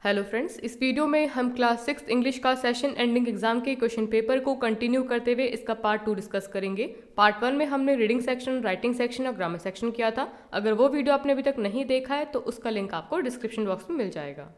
Hello friends, इस video में हम क्लास 6 इंग्लिश का सेशन एंडिंग एग्जाम के क्वेश्चन पेपर को कंटिन्यू करते हुए इसका पार्ट 2 डिस्कस करेंगे। पार्ट 1 में हमने रीडिंग सेक्शन, राइटिंग सेक्शन और ग्रामर सेक्शन किया था। अगर वो वीडियो आपने अभी तक नहीं देखा है तो उसका लिंक आपको डिस्क्रिप्शन बॉक्स में मिल जाएगा।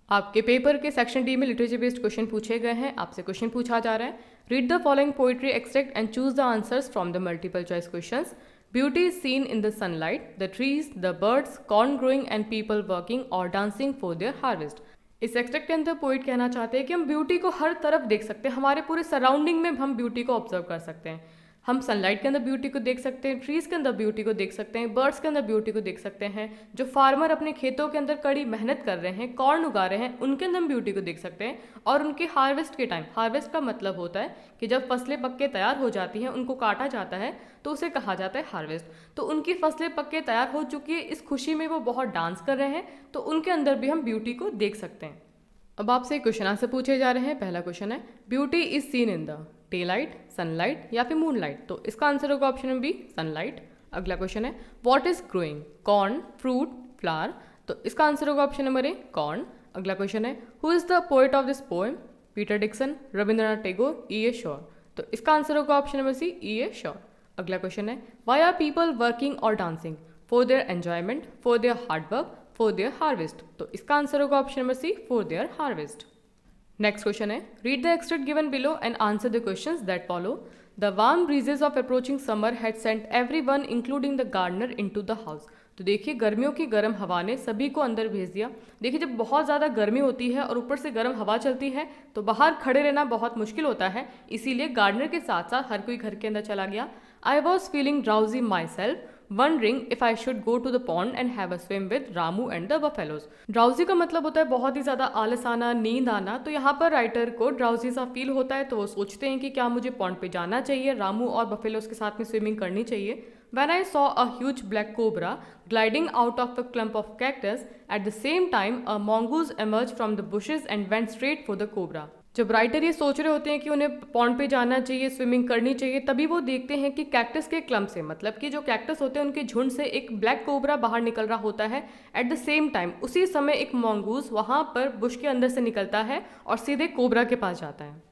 आपके पेपर के सेक्शन डी में लिटरेचर बेस्ड क्वेश्चन पूछे गए हैं। आपसे क्वेश्चन पूछा जा रहा है, read the following poetry extract and choose the answers from the multiple choice questions. Beauty is seen in the sunlight, the trees, the birds, corn growing and people working or dancing for their harvest. इस extract के अंदर poet कहना चाहते हैं कि हम beauty को हर तरफ देख सकते हैं, हमारे पूरे सराउंडिंग में हम ब्यूटी को ऑब्जर्व कर सकते हैं। हम सनलाइट के अंदर ब्यूटी को देख सकते हैं, ट्रीज के अंदर ब्यूटी को देख सकते हैं, बर्ड्स के अंदर ब्यूटी को देख सकते हैं। जो फार्मर अपने खेतों के अंदर कड़ी मेहनत कर रहे हैं, कॉर्न उगा रहे हैं, उनके अंदर हम ब्यूटी को देख सकते हैं। और उनके हार्वेस्ट के टाइम, हार्वेस्ट का मतलब होता है कि जब फसलें पक के तैयार हो जाती हैं, उनको काटा जाता है तो उसे कहा जाता है हार्वेस्ट। तो उनकी फसलें पक के तैयार हो चुकी है, इस खुशी में वो बहुत डांस कर रहे हैं, तो उनके अंदर भी हम ब्यूटी को देख सकते हैं। अब आपसे क्वेश्चन आंसर पूछे जा रहे हैं। पहला क्वेश्चन है, beauty is seen in the day light, sunlight या फिर मून लाइट। तो इसका आंसर होगा ऑप्शन नंबर बी, सनलाइट। अगला क्वेश्चन है, what is growing, corn, fruit, flower. तो इसका आंसर होगा ऑप्शन नंबर ए, कॉर्न। अगला क्वेश्चन है, who is the poet of this poem, Peter Dickson, Rabindranath Tagore, E A Shore. तो इसका आंसर होगा option number C, E A Shore. अगला question है, व्हाई आर पीपल वर्किंग और dancing, for their enjoyment, for their hard work, for their harvest. तो इसका answer होगा option number C, for their harvest. Next question है, read the extract given below and answer the questions that follow. The warm breezes of approaching summer had sent everyone including the gardener into the house. तो देखिए, गर्मियों की गर्म हवा ने सभी को अंदर भेज दिया। देखिए, जब बहुत ज़्यादा गर्मी होती है और ऊपर से गर्म हवा चलती है तो बाहर खड़े रहना बहुत मुश्किल होता है, इसीलिए गार्डनर के साथ साथ हर कोई घर के अंदर चला गया। I was feeling drowsy my self, wondering if I should go to the pond and have a swim with Ramu and the buffaloes। Drowsy का मतलब होता है बहुत ही ज़्यादा आलस आना, नींद आना। तो यहाँ पर राइटर को ड्राउजी सा फील होता है, तो वो सोचते हैं कि क्या मुझे पॉन्ड पे जाना चाहिए, रामू और बफेलोज के साथ में स्विमिंग करनी चाहिए। When I saw a huge black cobra gliding out of a clump of cactus, at the same time a mongoose emerged from the bushes and went straight for the cobra। जब writer ये सोच रहे होते हैं कि उन्हें pond पे जाना चाहिए, स्विमिंग करनी चाहिए, तभी वो देखते हैं कि कैक्टस के क्लम्प से, मतलब कि जो कैक्टस होते हैं उनके झुंड से एक ब्लैक कोबरा बाहर निकल रहा होता है। एट द सेम टाइम उसी समय एक मॉन्गूज वहाँ पर बुश के अंदर से निकलता है और सीधे कोबरा के पास जाता है।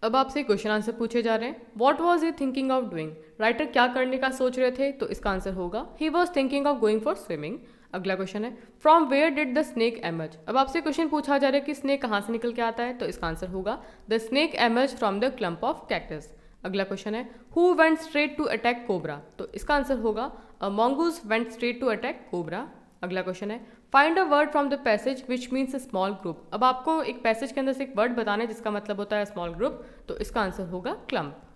अब आपसे क्वेश्चन आंसर पूछे जा रहे हैं, what was he thinking of doing. Writer क्या करने का सोच रहे थे, तो इसका आंसर होगा he was thinking of going for swimming. अगला क्वेश्चन है, from where did the snake emerge. अब आपसे क्वेश्चन पूछा जा रहा है कि स्नेक कहाँ से निकल के आता है, तो इसका आंसर होगा the snake emerge from the clump of cactus. अगला क्वेश्चन है, who went straight to attack cobra. तो इसका आंसर होगा a mongoose went straight to attack cobra. अगला क्वेश्चन है, find a word from the passage which means a small group. अब आपको एक पैसेज के अंदर से एक वर्ड बताना है जिसका मतलब होता है स्मॉल ग्रुप, तो इसका आंसर होगा क्लम्प।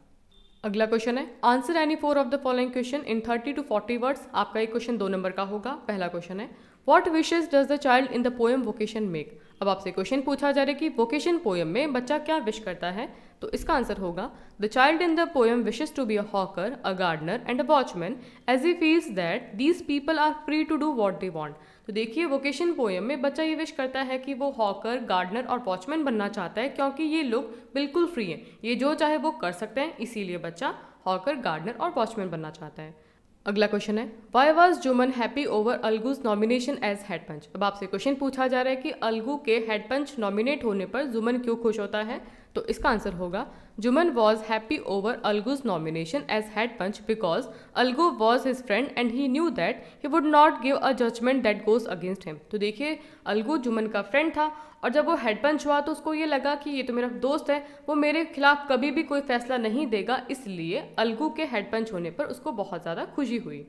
अगला क्वेश्चन है, answer any 4 of the following question in 30 to 40 words. आपका एक क्वेश्चन 2 नंबर का होगा। पहला क्वेश्चन है, what wishes does the child in the poem vocation make. अब आपसे क्वेश्चन पूछा जा रहा है कि वोकेशन पोएम में बच्चा क्या विश करता है, तो इसका आंसर होगा the child in the poem wishes to be a hawker, a gardener and a watchman as he feels that these people are free to do what they want. तो देखिए, वोकेशन पोएम में बच्चा ये wish करता है कि वो hawker, gardener और वॉचमैन बनना चाहता है, क्योंकि ये लोग बिल्कुल फ्री हैं, ये जो चाहे वो कर सकते हैं, इसीलिए बच्चा हॉकर, गार्डनर और वॉचमैन बनना चाहता है। अगला क्वेश्चन है, why was Jumman happy over Algu's nomination as head panch. अब आपसे क्वेश्चन पूछा जा रहा है कि अलगू के हेड पंच नॉमिनेट होने पर जुमन क्यों खुश होता है, तो इसका आंसर होगा Jumman was happy over Algu's nomination as head panch because Algu was his friend and he knew that he would not give a judgment that goes against him. तो देखिए, अलगू जुमन का फ्रेंड था और जब वो हेड पंच हुआ तो उसको ये लगा कि ये तो मेरा दोस्त है, वो मेरे खिलाफ कभी भी कोई फैसला नहीं देगा, इसलिए अलगू के हेड पंच होने पर उसको बहुत ज़्यादा खुशी हुई।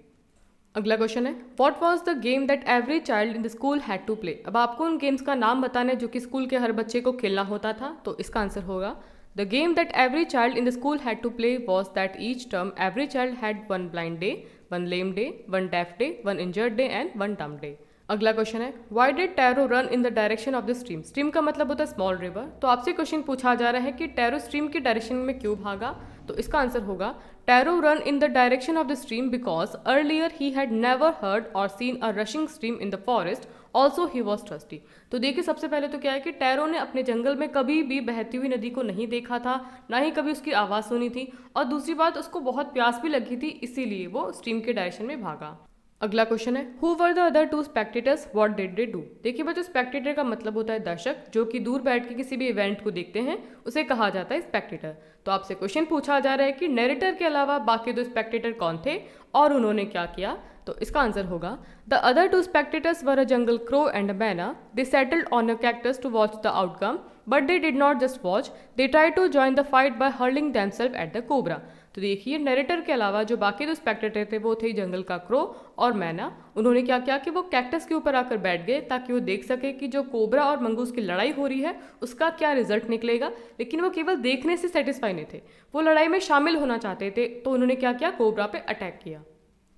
अगला क्वेश्चन है, what was the game that every child in the school had to play. अब आपको उन गेम्स का नाम बताना है जो कि स्कूल के हर बच्चे को खेलना होता था, तो इसका आंसर होगा the game that every child in the school had to play was that each term every child had one blind day, one lame day, one deaf day, one injured day and one dumb day. अगला question है, why did Taro run in the direction of the stream. Stream का मतलब होता है small river. तो आपसे question पूछा जा रहा है कि टैरो स्ट्रीम की डायरेक्शन में क्यों भागा, तो इसका आंसर होगा Taro run in the direction of the stream because earlier he had never heard or seen a rushing stream in the forest, also he was thirsty. तो देखिए, सबसे पहले तो क्या है कि टैरो ने अपने जंगल में कभी भी बहती हुई नदी को नहीं देखा था, ना ही कभी उसकी आवाज़ सुनी थी, और दूसरी बात उसको बहुत प्यास भी लगी थी, इसीलिए वो स्ट्रीम के डायरेक्शन में भागा। अगला क्वेश्चन है who were the other two spectators what did they do. देखिए बच्चों स्पेक्टेटर का मतलब होता है दर्शक, जो कि दूर बैठ के किसी भी इवेंट को देखते हैं उसे कहा जाता है स्पेक्टेटर। तो आपसे क्वेश्चन पूछा जा रहा है कि नैरेटर के अलावा बाकी दो स्पेक्टेटर कौन थे और उन्होंने क्या किया। तो इसका आंसर होगा the other two spectators were a jungle crow and a myna. They settled on a cactus to watch the outcome but they did not just watch, they tried to join the fight by hurling themselves at the cobra. तो देखिए narrator के अलावा जो बाकी दो Spectator थे वो थे जंगल का क्रो और मैना। उन्होंने क्या किया कि वो कैक्टस के ऊपर आकर बैठ गए ताकि वो देख सके कि जो कोबरा और मंगूस की लड़ाई हो रही है उसका क्या रिजल्ट निकलेगा। लेकिन वो केवल देखने से सेटिस्फाई नहीं थे, वो लड़ाई में शामिल होना चाहते थे। तो उन्होंने क्या किया, कोबरा पे अटैक किया।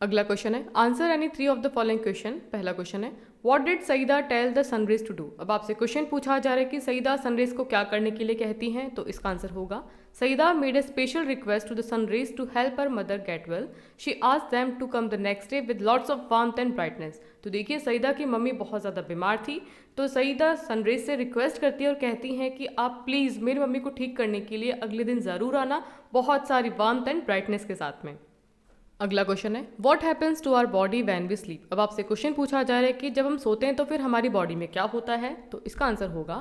अगला क्वेश्चन है answer any three of the following question. पहला क्वेश्चन है what did Saida tell the sunrays to do. अब आपसे क्वेश्चन पूछा जा रहा है कि सईदा सनरेज को क्या करने के लिए कहती हैं। तो इसका आंसर होगा Saida made a special request to the sunrays to help her mother get well. She asked them to come the next day with lots of warmth and brightness. तो देखिए सईदा की मम्मी बहुत ज़्यादा बीमार थी, तो सईदा सनरेज से रिक्वेस्ट करती है और कहती हैं कि आप प्लीज़ मेरी मम्मी को ठीक करने के लिए अगले दिन ज़रूर आना, बहुत सारी वार्मथ एंड ब्राइटनेस के साथ में। अगला क्वेश्चन है what happens to our body when we sleep. अब आपसे क्वेश्चन पूछा जा रहा है कि जब हम सोते हैं तो फिर हमारी बॉडी में क्या होता है। तो इसका आंसर होगा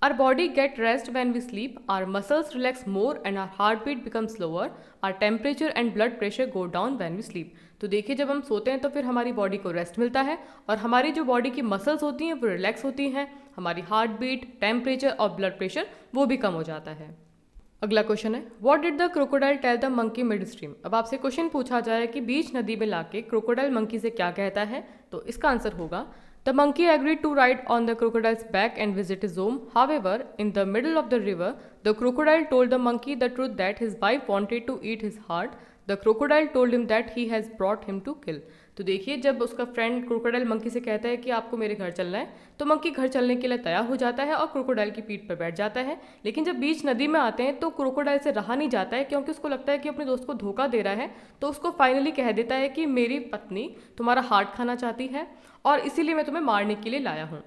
our body get rest when we sleep, our muscles relax more and our heart beat become slower, our temperature and blood pressure go down when we sleep. तो देखिए जब हम सोते हैं तो फिर हमारी बॉडी को रेस्ट मिलता है और हमारी जो बॉडी की मसल्स होती हैं वो रिलैक्स होती हैं, हमारी हार्ट बीट, टेम्परेचर और ब्लड प्रेशर वो भी कम हो जाता है। अगला क्वेश्चन है what did the crocodile tell the monkey mid stream. अब आपसे क्वेश्चन पूछा जा रहा है कि बीच नदी में लाके क्रोकोडाइल मंकी से क्या कहता है। तो इसका आंसर होगा the monkey agreed to ride on the crocodile's back and visit his home, however in the middle of the river the crocodile told the monkey the truth that his wife wanted to eat his heart, the crocodile told him that he has brought him to kill. तो देखिए जब उसका friend crocodile monkey से कहता है कि आपको मेरे घर चलना है, तो मंकी घर चलने के लिए तैयार हो जाता है और क्रोकोडाइल की पीठ पर बैठ जाता है। लेकिन जब बीच नदी में आते हैं तो क्रोकोडाइल से रहा नहीं जाता है, क्योंकि उसको लगता है कि अपने दोस्त को धोखा दे रहा है। तो उसको फाइनली कह देता है कि मेरी पत्नी तुम्हारा हार्ट खाना चाहती है और इसीलिए मैं तुम्हें मारने के लिए लाया हूँ।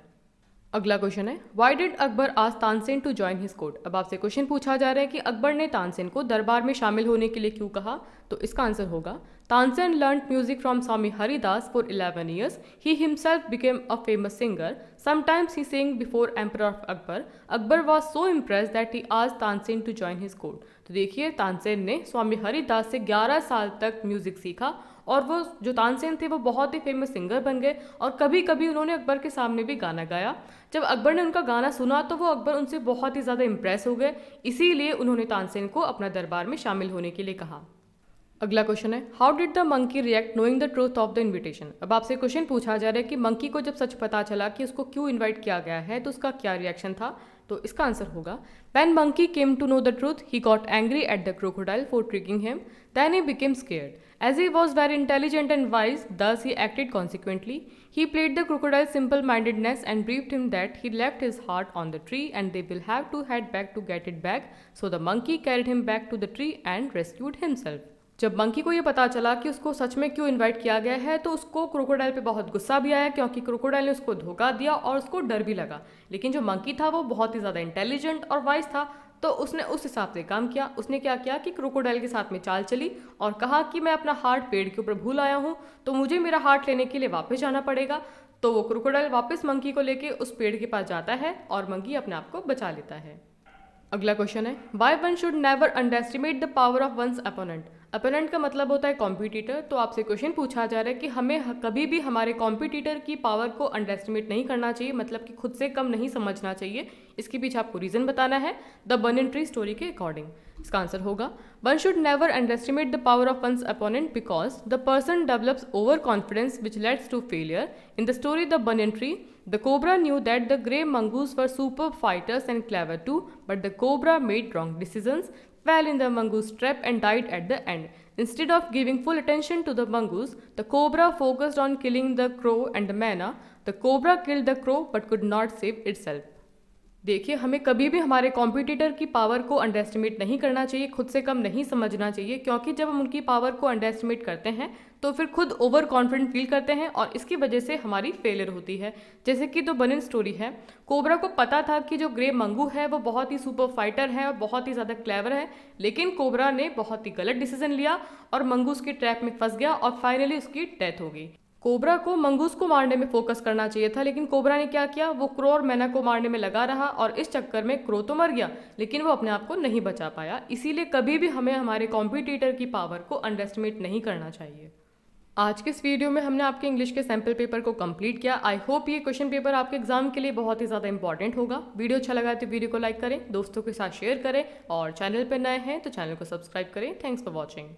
अगला क्वेश्चन है why did Akbar ask Tansen to join his court. अब आपसे क्वेश्चन पूछा जा रहा है कि अकबर ने तानसेन को दरबार में शामिल होने के लिए क्यों कहा। तो इसका आंसर होगा Tansen learn music from Swami Haridas for 11 years. He himself became a famous singer. Sometimes he sang before Emperor Akbar. Akbar was so impressed that he asked Tansen to join his court. तो देखिए तानसेन ने स्वामी हरिदास से 11 साल तक music सीखा और वो जो तानसेन थे वो बहुत ही फेमस सिंगर बन गए और कभी कभी उन्होंने अकबर के सामने भी गाना गाया। जब अकबर ने उनका गाना सुना तो वो अकबर उनसे बहुत ही ज़्यादा इम्प्रेस हो गए, इसीलिए उन्होंने तानसेन को अपना दरबार में शामिल होने के लिए कहा। अगला क्वेश्चन है how did the monkey react knowing the truth of the invitation. अब आपसे क्वेश्चन पूछा जा रहा है कि मंकी को जब सच पता चला कि उसको क्यों इनवाइट किया गया है तो उसका क्या रिएक्शन था। तो इसका आंसर होगा when monkey came to know the truth he got angry at the crocodile for tricking him, then he became scared. As he was very intelligent and wise, thus he acted consequently. He played the crocodile's simple-mindedness and briefed him that he left his heart on the tree and they will have to head back to get it back. So the monkey carried him back to the tree and rescued himself. जब monkey को ये पता चला कि उसको सच में क्यों invite किया गया है तो उसको क्रोकोडाइल पे बहुत गुस्सा भी आया, क्योंकि क्रोकोडाइल ने उसको धोखा दिया और उसको डर भी लगा। लेकिन जो मंकी था वो बहुत ही ज़्यादा इंटेलिजेंट और वाइज था, तो उसने उस हिसाब से काम किया। उसने क्या किया कि क्रोकोडाइल के साथ में चाल चली और कहा कि मैं अपना हार्ट पेड़ के ऊपर भूल आया हूँ, तो मुझे मेरा हार्ट लेने के लिए वापस जाना पड़ेगा। तो वो क्रोकोडाइल वापस मंकी को लेके उस पेड़ के पास जाता है और मंकी अपने आप को बचा लेता है। अगला क्वेश्चन है why one should never underestimate the power of one's opponent. Opponent का मतलब होता है कॉम्पिटिटर। तो आपसे क्वेश्चन पूछा जा रहा है कि हमें कभी भी हमारे कॉम्पिटिटर की पावर को अंडर एस्टिमेट नहीं करना चाहिए, मतलब कि खुद से कम नहीं समझना चाहिए। इसके पीछे आपको रीजन बताना है द बनियन ट्री स्टोरी के अकॉर्डिंग। इसका आंसर होगा one should never underestimate the power of one's opponent because the person develops over confidence which leads to failure. In the story the banyan tree the cobra knew that the grey mongoose were superb fighters and clever too, but the cobra made wrong decisions, fell in the mongoose trap and died at the end. Instead of giving full attention to the mongoose, the cobra focused on killing the crow and the manna. The cobra killed the crow but could not save itself. देखिए हमें कभी भी हमारे competitor की power को under estimate नहीं करना चाहिए, खुद से कम नहीं समझना चाहिए, क्योंकि जब हम उनकी पावर को अंडर एस्टिमेट करते हैं तो फिर खुद ओवर कॉन्फिडेंट फील करते हैं और इसकी वजह से हमारी फेलियर होती है। जैसे कि द बनियन स्टोरी है, कोबरा को पता था कि जो ग्रे मंगू है वो बहुत ही सुपर फाइटर है और बहुत ही ज़्यादा क्लेवर है, लेकिन कोबरा ने बहुत ही गलत डिसीजन लिया और मंगूस के ट्रैप में फंस गया और फाइनली उसकी डेथ हो गई। कोबरा को मंगूस को मारने में फोकस करना चाहिए था, लेकिन कोबरा ने क्या किया, वो क्रो और मैना को मारने में लगा रहा और इस चक्कर में क्रो तो मर गया लेकिन वो अपने आप को नहीं बचा पाया। इसीलिए कभी भी हमें हमारे कॉम्पिटिटर की पावर को अंडर एस्टिमेट नहीं करना चाहिए। आज के इस वीडियो में हमने आपके इंग्लिश के सैम्पल पेपर को कंप्लीट किया। आई होप ये क्वेश्चन पेपर आपके एग्जाम के लिए बहुत ही ज़्यादा इंपॉर्टेंट होगा। वीडियो अच्छा लगा तो वीडियो को लाइक करें, दोस्तों के साथ शेयर करें और चैनल पर नए हैं तो चैनल को सब्सक्राइब करें। Thanks for watching.